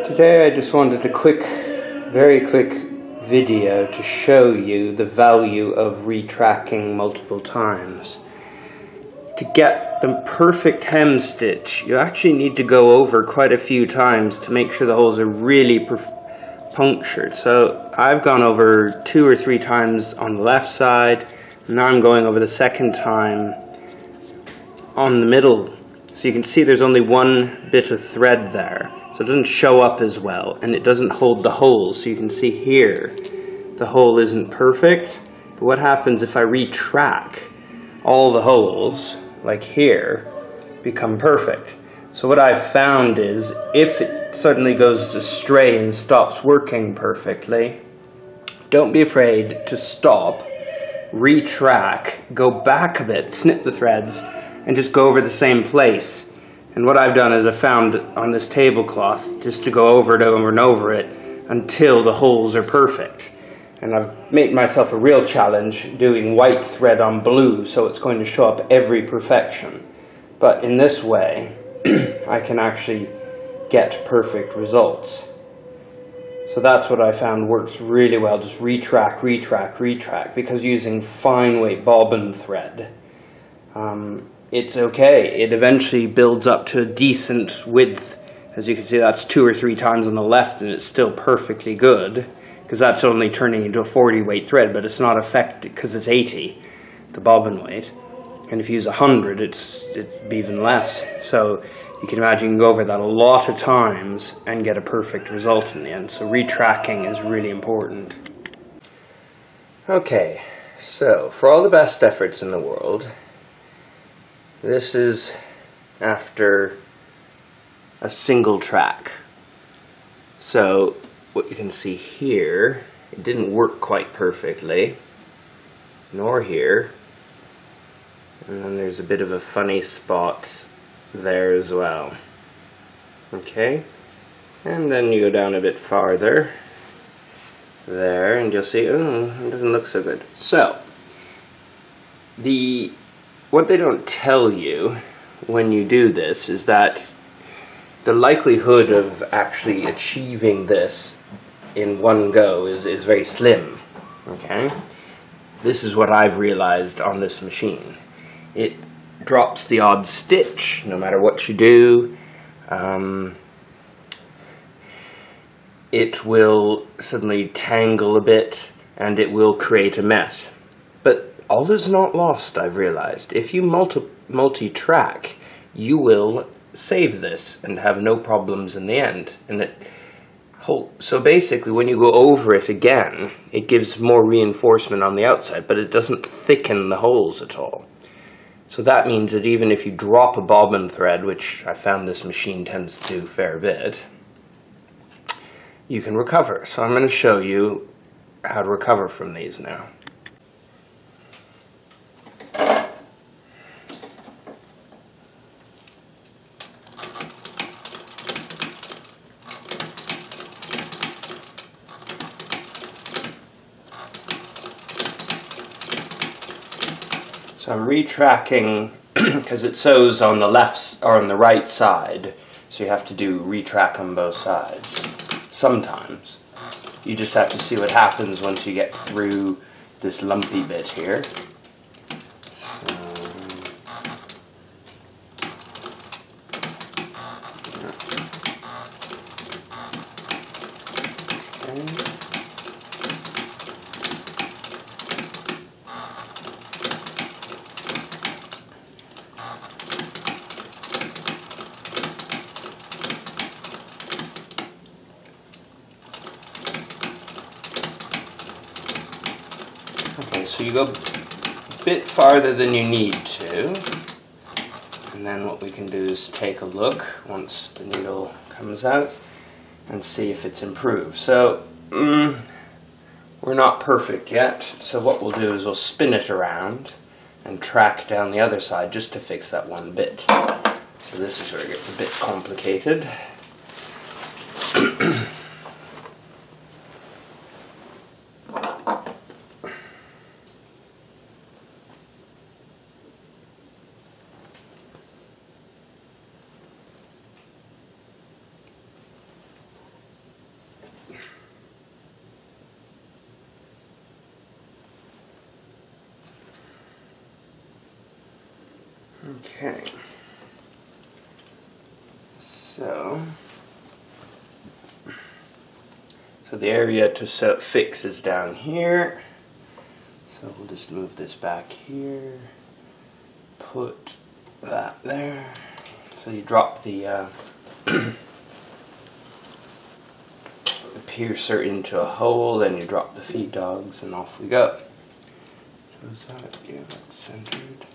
Today I just wanted a very quick video to show you the value of retracking multiple times. To get the perfect hem stitch, you actually need to go over quite a few times to make sure the holes are really punctured. So I've gone over 2 or 3 times on the left side, and now I'm going over the second time on the middle. So you can see there's only one bit of thread there. So it doesn't show up as well, and it doesn't hold the holes. So you can see here, the hole isn't perfect. But what happens if I retrack? All the holes, like here, become perfect. So what I've found is, if it suddenly goes astray and stops working perfectly, don't be afraid to stop, retrack, go back a bit, snip the threads, and just go over the same place. And what I've done is I found on this tablecloth just to go over it over and over it until the holes are perfect. And I've made myself a real challenge doing white thread on blue, so it's going to show up every perfection. But in this way, I can actually get perfect results. So that's what I found works really well, just retrack, retrack, retrack, because using fine weight bobbin thread, it's okay. It eventually builds up to a decent width. As you can see, that's 2 or 3 times on the left, and it's still perfectly good, because that's only turning into a 40 weight thread, but it's not affected because it's 80, the bobbin weight. And if you use 100, it'd be even less. So you can imagine you can go over that a lot of times and get a perfect result in the end. So retracking is really important. Okay, so for all the best efforts in the world, this is after a single track. So what you can see here, it didn't work quite perfectly, nor here. And then there's a bit of a funny spot there as well. Okay, and then you go down a bit farther there, and you'll see, oh, it doesn't look so good. So what they don't tell you when you do this is that the likelihood of actually achieving this in one go is very slim. Okay, this is what I've realized on this machine. It drops the odd stitch no matter what you do. It will suddenly tangle a bit, and it will create a mess. But all is not lost, I've realized. If you multi-track, you will save this and have no problems in the end. So basically, when you go over it again, it gives more reinforcement on the outside, but it doesn't thicken the holes at all. So that means that even if you drop a bobbin thread, which I found this machine tends to do a fair bit, you can recover. So I'm going to show you how to recover from these now. So I'm retracking because it sews on the left or on the right side, so you have to do retrack on both sides. Sometimes you just have to see what happens once you get through this lumpy bit here. Okay, so you go a bit farther than you need to, and then what we can do is take a look once the needle comes out and see if it's improved. So we're not perfect yet, so what we'll do is we'll spin it around and track down the other side just to fix that one bit. So this is where it gets a bit complicated. Okay. So the area to fix is down here. So we'll just move this back here. Put that there. So you drop the the piercer into a hole, then you drop the feed dogs, and off we go. So is that, yeah, that's centered.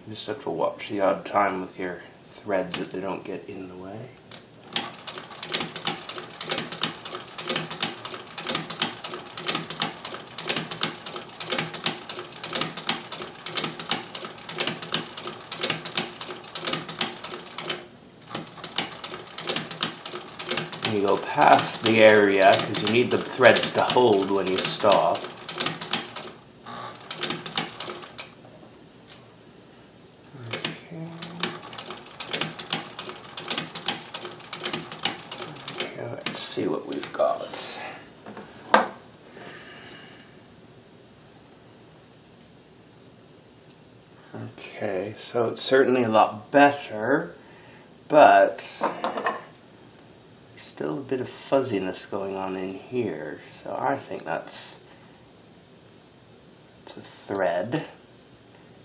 You just have to watch the odd time with your threads that they don't get in the way. You go past the area because you need the threads to hold when you stop. Okay, let's see what we've got. Okay, so it's certainly a lot better, but still a bit of fuzziness going on in here, so I think it's a thread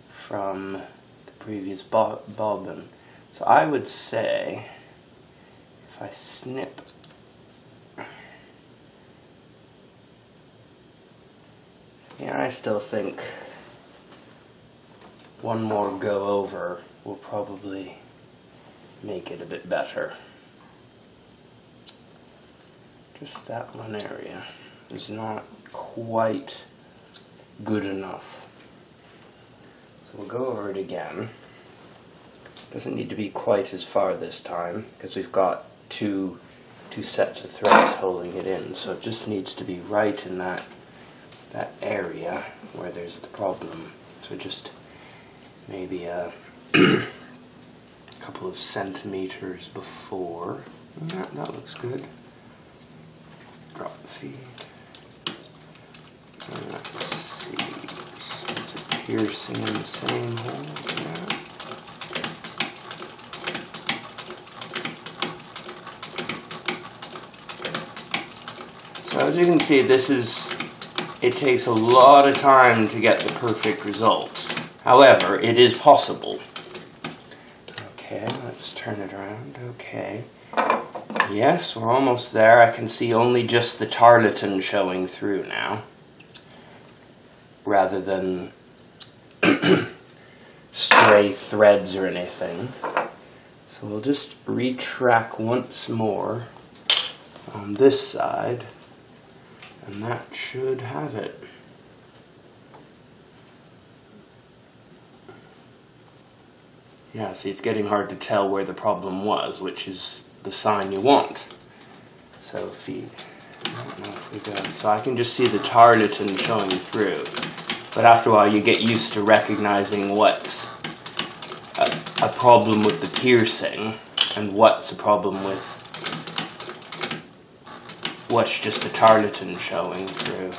from the previous bobbin. So I would say if I snip I still think one more go over will probably make it a bit better. Just that one area is not quite good enough. So we'll go over it again. Doesn't need to be quite as far this time because we've got two sets of threads holding it in. So it just needs to be right in that area where there's the problem. So just maybe a couple of centimeters before. Yeah, that looks good. Drop the feed. And let's see. So it's a piercing in the same hole. Yeah. So as you can see, it takes a lot of time to get the perfect results. However, it is possible. Okay, let's turn it around. Okay. Yes, we're almost there. I can see only just the tarlatan showing through now, rather than stray threads or anything. So we'll just retrack once more on this side, and that should have it. Yeah, see, it's getting hard to tell where the problem was, which is the sign you want. So feed. I don't know if we got it. So I can just see the tarlatan showing through. But after a while you get used to recognizing what's a problem with the piercing and what's a problem with what's just the tarlatan showing through.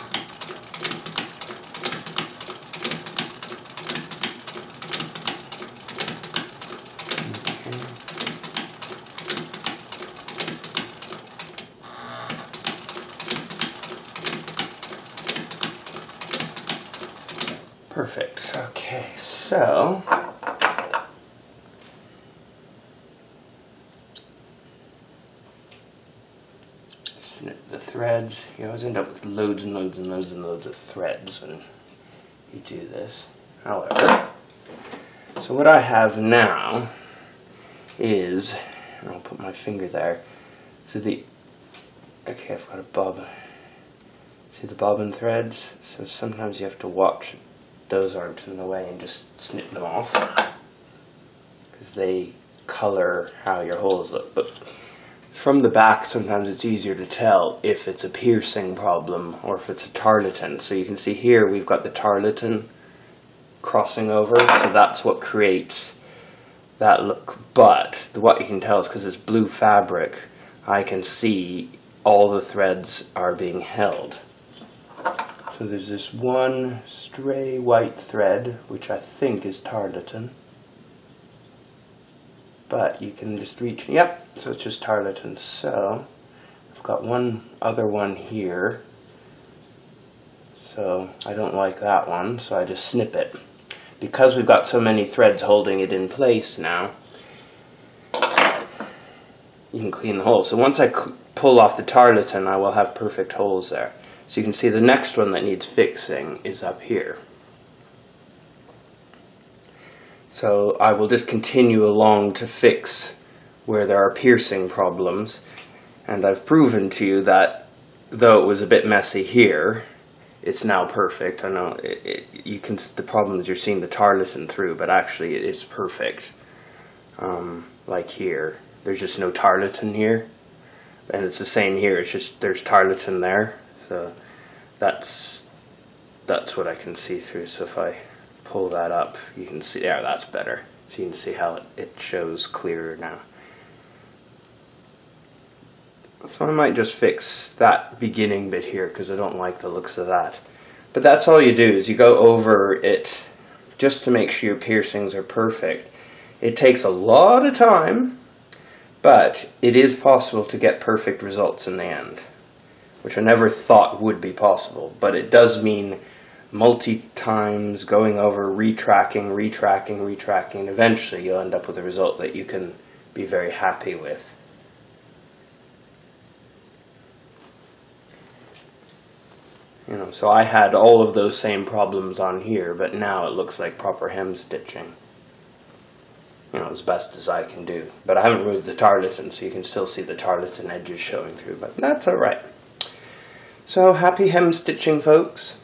Perfect. Okay, so snip the threads. You always end up with loads and loads and loads and loads of threads when you do this. However, so what I have now is, and I'll put my finger there. So okay, I've got a bob. See the bobbin threads? So sometimes you have to watch those aren't in the way and just snip them off because they color how your holes look. But from the back sometimes it's easier to tell if it's a piercing problem or if it's a tarlatan. So you can see here we've got the tarlatan crossing over, so that's what creates that look. But what you can tell is because it's blue fabric, I can see all the threads are being held. So there's this one stray white thread, which I think is tarlatan. But you can just reach, yep, so it's just tarlatan. So I've got one other one here. So I don't like that one, so I just snip it. Because we've got so many threads holding it in place now, you can clean the holes. So once I pull off the tarlatan, I will have perfect holes there. So you can see the next one that needs fixing is up here. So I will just continue along to fix where there are piercing problems. And I've proven to you that though it was a bit messy here, it's now perfect. I know you can. The problem is you're seeing the tarlatan through, but actually it is perfect. Like here, there's just no tarlatan here, and it's the same here. It's just there's tarlatan there. So that's what I can see through. So if I pull that up, you can see. Yeah, that's better. So you can see how it shows clearer now. So I might just fix that beginning bit here because I don't like the looks of that. But that's all you do, is you go over it just to make sure your piercings are perfect. It takes a lot of time, but it is possible to get perfect results in the end, which I never thought would be possible. But it does mean multi-times going over, retracking, and eventually you'll end up with a result that you can be very happy with. You know, so I had all of those same problems on here, but now it looks like proper hem stitching. You know, as best as I can do. But I haven't removed the tarlatan, so you can still see the tarlatan edges showing through, but that's alright. So, happy hem stitching, folks.